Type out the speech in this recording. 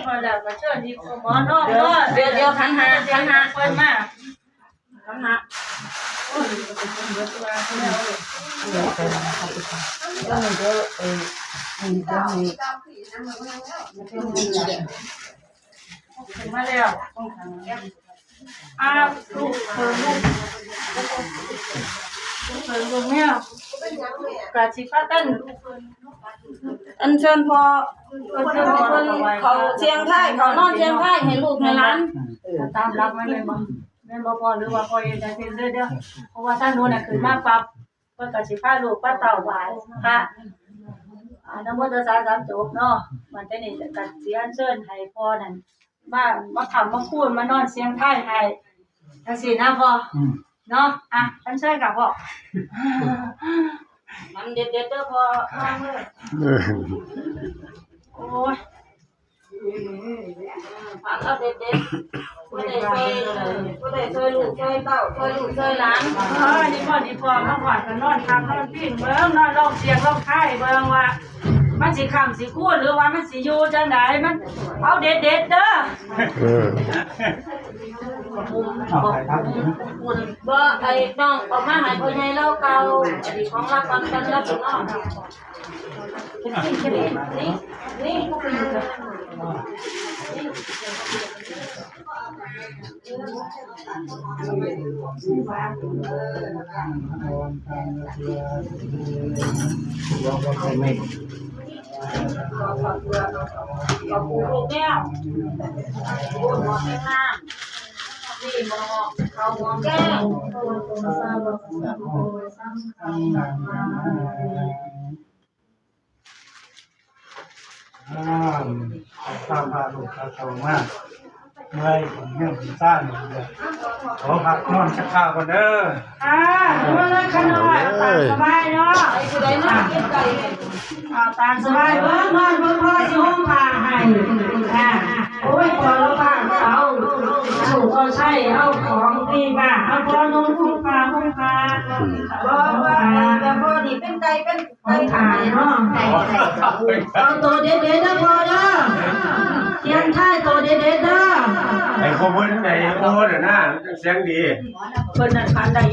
พอแล้วก็เชิญที่หมอนอกเดี๋ยวขันหาเพิ่นมาขันหามาแล้วลูกเนี่ยกะสิพากันอันเชิญพอคนเขาเชียงไทยเขานอนเชียงไทยให้ลูกให้หลานตามรักมันเลยบ่แม่นบ่พอหรือว่าพอเองได้เด้อเพราะว่าท่านนู้นน่ะขึ้นมาปั๊บเพิ่นก็สิพาลูกป้าเต่าไหว้พระนะโมตัสสะสามจบเนาะมันจะนี่ก็สิอัญเชิญให้พ่อนั่นมาทำมาพูดมานอนเชียงไทยให้จังซี่นะพ่อเนาะอัญเชิญกับพ่อมันเด็ดเด้อพ่อมาเลยโอ้ยฟังเอาเด็ดบ่ได้ช่วยลูกช่วยเต้าช่วยลูกช่วยหลานนี่พ่อมาหอดกันนอนทำนอนปิ้งเบิ่งนอนร้องเสียงร้องไห้เบิ่งว่ามันสิค้ำสิคูดหรือว่ามันสิอยู่จังไดมันเอาเด็ดเด้อบ่ไอ้น้องออกมาให้พ่อใหญ่เล่าเก่าอดีตของเราก่อนกันแล้วถึงน้องนี่พวกไปอยู่กันก็ปูลูกแก้วปูหมอแก้วน้ำนี่หมอเขาหมอแก้วตามพาลูกเขาโตมากเมื่อยผมเรื่องผมสร้างเลยขอพักนอนชักข้าวก่อนเด้อมาเลยขน้อยตามสบายเนาะไอ้ผู้ใดนั่งกินไก่ตามสบายเบิ่งพ่อสิห่มผ้าให้โอ้ยพอแล้วผ้าเอาถูกเอาใช้เอาของดีมาเอาพอนมหุ้มผ้าว่าแต่พอนี่เป็นไก่ขายเนาะเอาตัวเด็ดๆเด้อพอเด้อเทียนไทยตัวเด็ดๆเด้อไอ้คนนั้นไหนโอ้เดี๋ยวหน้าเสียงดีเพิ่นน่ะคันได้